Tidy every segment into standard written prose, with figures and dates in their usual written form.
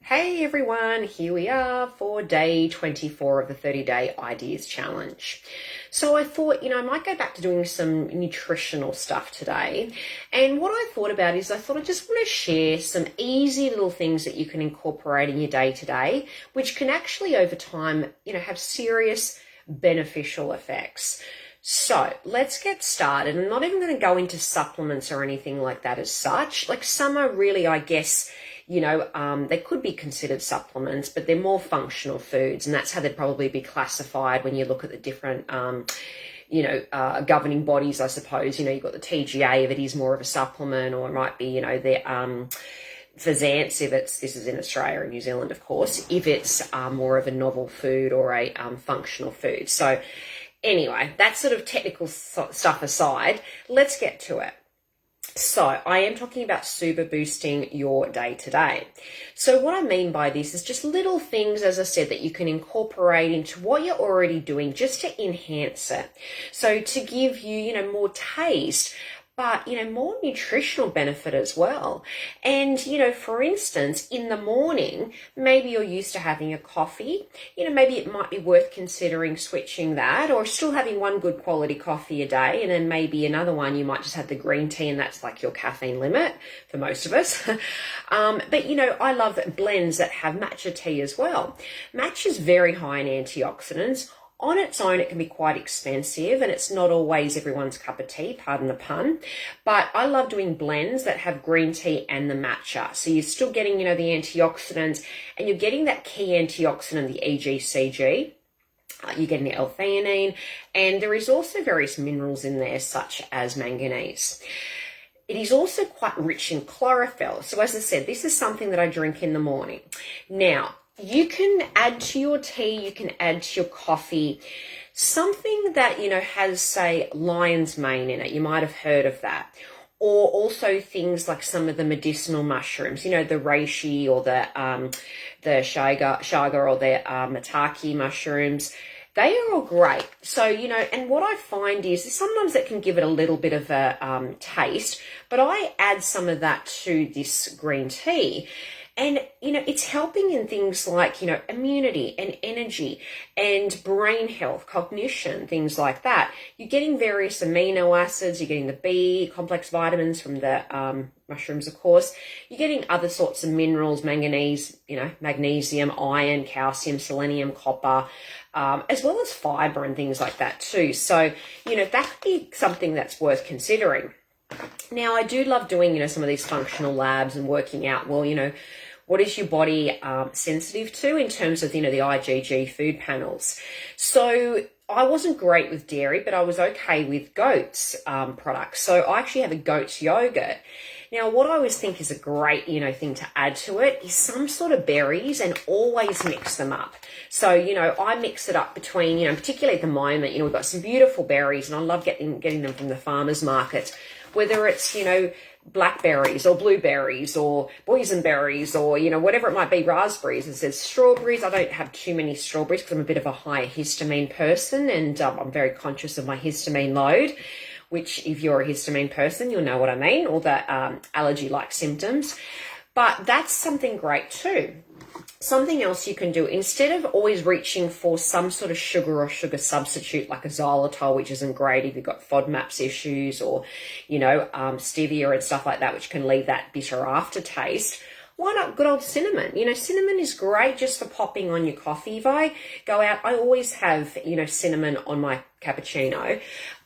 Hey everyone, here we are for day 24 of the 30-day ideas challenge. So I thought, I might go back to doing some nutritional stuff today. And what I thought about is I thought I just want to share some easy little things that you can incorporate in your day to day, which can actually over time, have serious beneficial effects. So let's get started. I'm not even going to go into supplements or anything like that as such. Like some are really, I guess, they could be considered supplements, but they're more functional foods, and that's how they'd probably be classified when you look at the different, governing bodies, I suppose. You've got the TGA if it is more of a supplement, or it might be, for Xantz, if this is in Australia and New Zealand, of course, if it's more of a novel food or a functional food. So anyway, that sort of technical stuff aside, let's get to it. So I am talking about super boosting your day to day. So what I mean by this is just little things, as I said, that you can incorporate into what you're already doing just to enhance it. So to give you, more taste, but, more nutritional benefit as well. And, for instance, in the morning, maybe you're used to having a coffee, maybe it might be worth considering switching that, or still having one good quality coffee a day. And then maybe another one, you might just have the green tea, and that's like your caffeine limit for most of us. But, I love blends that have matcha tea as well. Matcha is very high in antioxidants. On its own, it can be quite expensive, and it's not always everyone's cup of tea, pardon the pun. But I love doing blends that have green tea and the matcha. So you're still getting, the antioxidants, and you're getting that key antioxidant, the EGCG. You're getting the L-theanine, and there is also various minerals in there, such as manganese. It is also quite rich in chlorophyll. So as I said, this is something that I drink in the morning. Now, you can add to your tea, you can add to your coffee, something that, has, say, lion's mane in it. You might have heard of that. Or also things like some of the medicinal mushrooms, the reishi or the shaga or the maitake mushrooms. They are all great. So, and what I find is sometimes it can give it a little bit of a taste, but I add some of that to this green tea. And, it's helping in things like, immunity and energy and brain health, cognition, things like that. You're getting various amino acids. You're getting the B complex vitamins from the mushrooms, of course. You're getting other sorts of minerals, manganese, magnesium, iron, calcium, selenium, copper, as well as fiber and things like that too. So, that could be something that's worth considering. Now, I do love doing, some of these functional labs and working out, well, what is your body sensitive to in terms of, the IgG food panels? So I wasn't great with dairy, but I was okay with goat's products. So I actually have a goat's yogurt. Now, what I always think is a great, thing to add to it is some sort of berries, and always mix them up. So, I mix it up between, particularly at the moment, we've got some beautiful berries, and I love getting them from the farmers market, whether it's, blackberries or blueberries or boysenberries or, whatever it might be, raspberries. It says strawberries. I don't have too many strawberries because I'm a bit of a higher histamine person, and I'm very conscious of my histamine load, which if you're a histamine person, you'll know what I mean, all the allergy-like symptoms. But that's something great too. Something else you can do, instead of always reaching for some sort of sugar or sugar substitute like a xylitol, which isn't great if you've got FODMAPs issues, or, stevia and stuff like that, which can leave that bitter aftertaste. Why not good old cinnamon? Cinnamon is great just for popping on your coffee. If I go out, I always have, cinnamon on my cappuccino.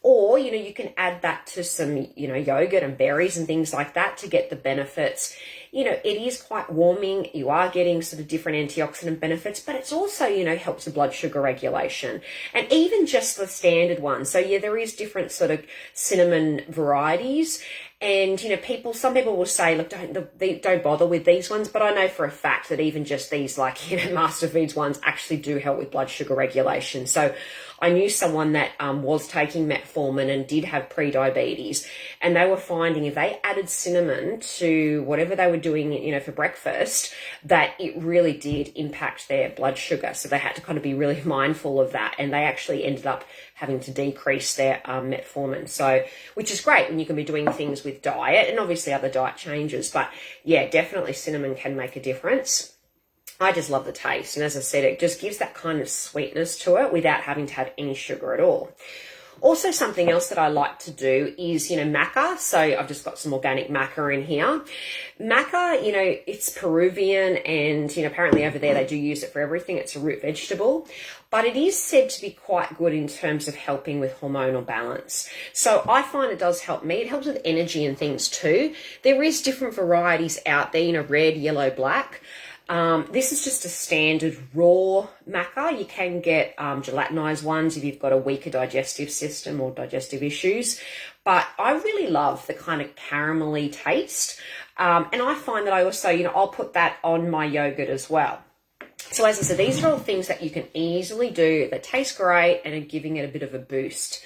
Or, you can add that to some, yogurt and berries and things like that to get the benefits. It is quite warming. You are getting sort of different antioxidant benefits, but it's also, helps with blood sugar regulation, and even just the standard one. So yeah, there is different sort of cinnamon varieties. And, some people will say, look, don't bother with these ones. But I know for a fact that even just these, like, Master Foods ones actually do help with blood sugar regulation. So I knew someone that was taking metformin and did have pre-diabetes, and they were finding if they added cinnamon to whatever they were doing, for breakfast, that it really did impact their blood sugar. So they had to kind of be really mindful of that, and they actually ended up having to decrease their metformin. So, which is great when you can be doing things with diet and obviously other diet changes. But yeah, definitely cinnamon can make a difference. I just love the taste. And as I said, it just gives that kind of sweetness to it without having to have any sugar at all. Also, something else that I like to do is, maca. So I've just got some organic maca in here. Maca, it's Peruvian, and, apparently over there they do use it for everything. It's a root vegetable, but it is said to be quite good in terms of helping with hormonal balance. So I find it does help me. It helps with energy and things too. There is different varieties out there, red, yellow, black. This is just a standard raw maca. You can get gelatinized ones if you've got a weaker digestive system or digestive issues. But I really love the kind of caramelly taste. And I find that I also, I'll put that on my yogurt as well. So as I said, these are all things that you can easily do that taste great and are giving it a bit of a boost.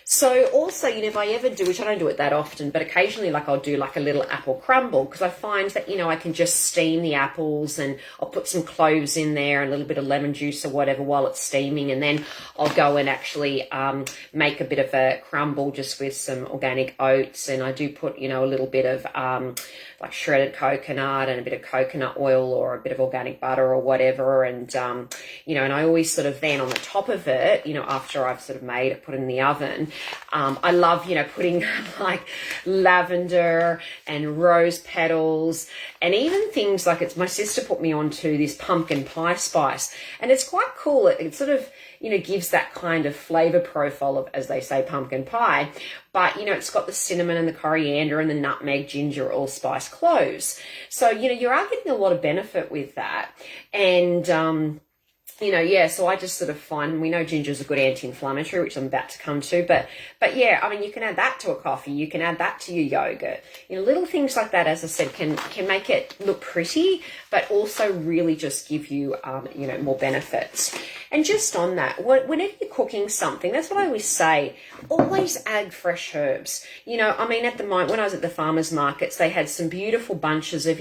So also, if I ever do, which I don't do it that often, but occasionally I'll do a little apple crumble, because I find that, I can just steam the apples, and I'll put some cloves in there and a little bit of lemon juice or whatever while it's steaming. And then I'll go and actually make a bit of a crumble just with some organic oats. And I do put, a little bit of shredded coconut and a bit of coconut oil or a bit of organic butter or whatever. And, and I always sort of then on the top of it, after I've sort of made it, put it in the oven, I love, putting lavender and rose petals, and even things it's my sister put me onto this pumpkin pie spice, and it's quite cool. It sort of, gives that kind of flavor profile of, as they say, pumpkin pie, but, it's got the cinnamon and the coriander and the nutmeg, ginger, allspice, cloves. So, you are getting a lot of benefit with that. And, so I just sort of find, we know ginger is a good anti-inflammatory, which I'm about to come to, but yeah, you can add that to a coffee, you can add that to your yogurt. Little things like that, as I said, can make it look pretty, but also really just give you, more benefits. And just on that, whenever you're cooking something, that's what I always say, always add fresh herbs. At the moment, when I was at the farmers markets, they had some beautiful bunches of,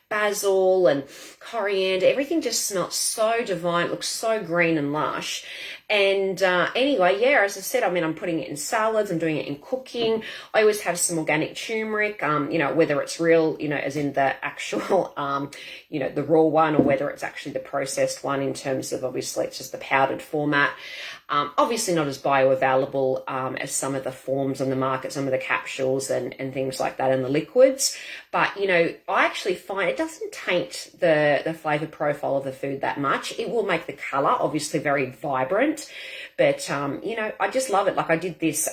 basil and coriander. Everything just smelled so divine. It looks so green and lush. And anyway, yeah, as I said, I'm putting it in salads. I'm doing it in cooking. I always have some organic turmeric, whether it's real, as in the actual, the raw one, or whether it's actually the processed one in terms of, obviously, it's just the powdered format. Obviously not as bioavailable as some of the forms on the market, some of the capsules and things like that, and the liquids. But, I actually find it doesn't taint the flavour profile of the food that much. It will make the colour obviously very vibrant. But, I just love it. I did this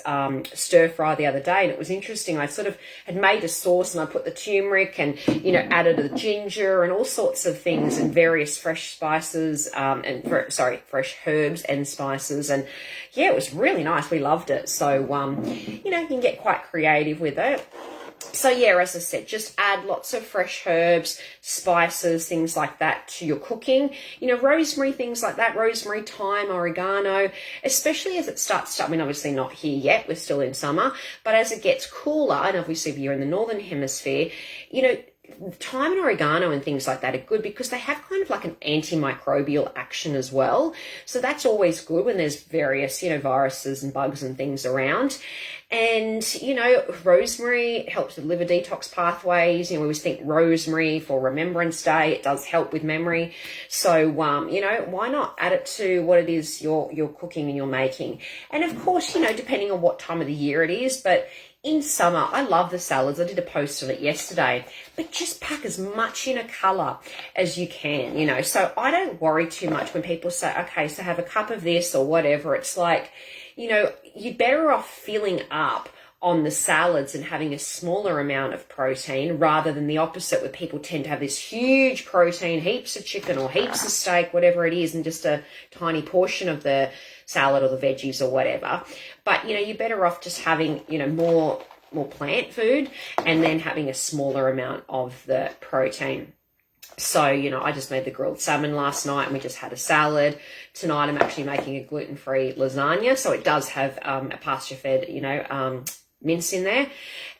stir fry the other day, and it was interesting. I sort of had made a sauce, and I put the turmeric and, added the ginger and all sorts of things, and various fresh spices, fresh herbs and spices. And yeah, it was really nice. We loved it. So, you can get quite creative with it. So yeah, as I said, just add lots of fresh herbs, spices, things like that to your cooking. Rosemary, things like that, rosemary, thyme, oregano, especially as it starts to, obviously not here yet, we're still in summer, but as it gets cooler, and obviously if you're in the Northern Hemisphere, thyme and oregano and things like that are good because they have kind of an antimicrobial action as well. So that's always good when there's various, viruses and bugs and things around. And, rosemary helps with liver detox pathways. We always think rosemary for Remembrance Day. It does help with memory. So, why not add it to what it is you're cooking and you're making? And of course, depending on what time of the year it is, but in summer, I love the salads. I did a post on it yesterday, but just pack as much in a colour as you can, So I don't worry too much when people say, okay, so have a cup of this or whatever. It's you're better off filling up on the salads and having a smaller amount of protein rather than the opposite, where people tend to have this huge protein, heaps of chicken or heaps of steak, whatever it is, and just a tiny portion of the salad or the veggies or whatever. But, you're better off just having, more plant food and then having a smaller amount of the protein. So, I just made the grilled salmon last night and we just had a salad. Tonight I'm actually making a gluten-free lasagna. So it does have a pasture-fed, mince in there.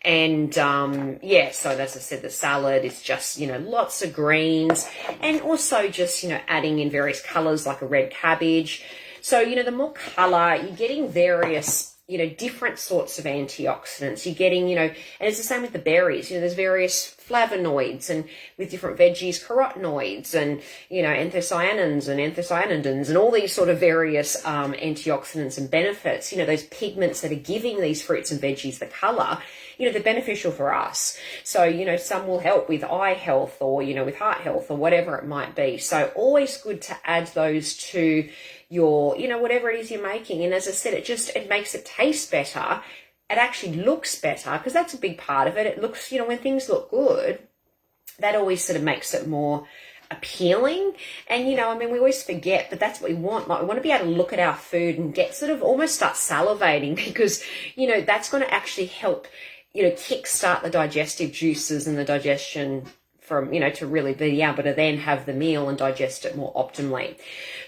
And, so as I said, the salad is just, lots of greens and also just, adding in various colours like a red cabbage. So, the more colour, you're getting various different sorts of antioxidants. You're getting, and it's the same with the berries. There's various flavonoids, and with different veggies, carotenoids, and, you know, anthocyanins and anthocyanidins, and all these sort of various antioxidants and benefits, you know, those pigments that are giving these fruits and veggies the color, you know, they're beneficial for us. So, you know, some will help with eye health, or, you know, with heart health, or whatever it might be. So always good to add those to your, you know, whatever it is you're making. And as I said, it makes it taste better. It actually looks better, because that's a big part of it. It looks, you know, when things look good, that always sort of makes it more appealing. And, you know, I mean, we always forget, but that's what we want. Like, we want to be able to look at our food and get sort of almost start salivating, because, you know, that's going to actually help, you know, kickstart the digestive juices and the digestion from, you know, to really be able to then have the meal and digest it more optimally.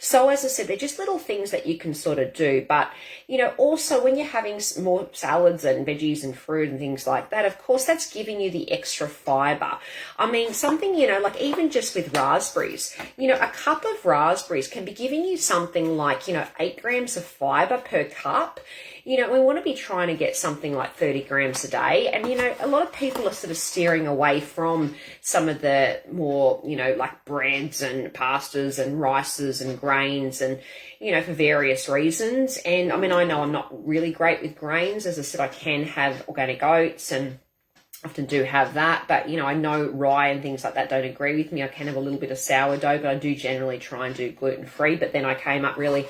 So as I said, they're just little things that you can sort of do. But, you know, also when you're having more salads and veggies and fruit and things like that, of course, that's giving you the extra fiber. I mean, something, you know, like even just with raspberries, you know, a cup of raspberries can be giving you something like, you know, 8 grams of fiber per cup. You know, we want to be trying to get something like 30 grams a day. And, you know, a lot of people are sort of steering away from some of the more, you know, like breads and pastas and rices and grains, and, you know, for various reasons. And I mean, I know I'm not really great with grains. As I said, I can have organic oats and often do have that, but, you know, I know rye and things like that don't agree with me. I can have a little bit of sourdough, but I do generally try and do gluten-free. But then I came up really,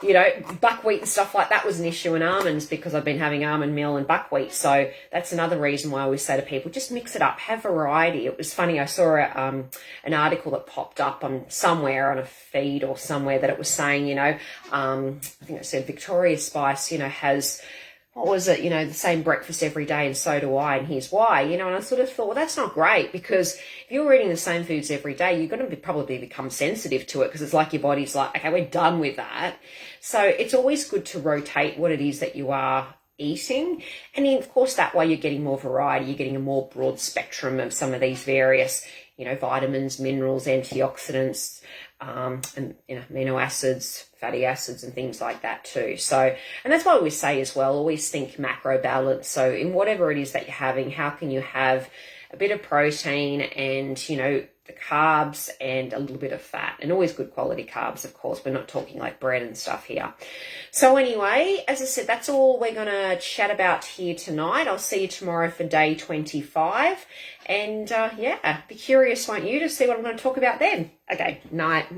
you know, buckwheat and stuff like that was an issue in almonds, because I've been having almond meal and buckwheat. So that's another reason why I always say to people, just mix it up, have variety. It was funny, I saw an article that popped up on somewhere on a feed or somewhere, that it was saying, you know, I think it said Victoria Spice, you know, has, what was it, you know, the same breakfast every day, and so do I, and here's why, you know. And I sort of thought, well, that's not great, because if you're eating the same foods every day, you're going to probably become sensitive to it, because it's like your body's like, okay, we're done with that. So it's always good to rotate what it is that you are eating. And then, of course, that way you're getting more variety, you're getting a more broad spectrum of some of these various, you know, vitamins, minerals, antioxidants, and, you know, amino acids, fatty acids, and things like that too. So, and that's why I always say as well, always think macro balance. So in whatever it is that you're having, how can you have a bit of protein and, you know, the carbs and a little bit of fat, and always good quality carbs, of course. We're not talking like bread and stuff here. So anyway, as I said, that's all we're going to chat about here tonight. I'll see you tomorrow for day 25. And yeah, be curious, won't you, to see what I'm going to talk about then. Okay, night.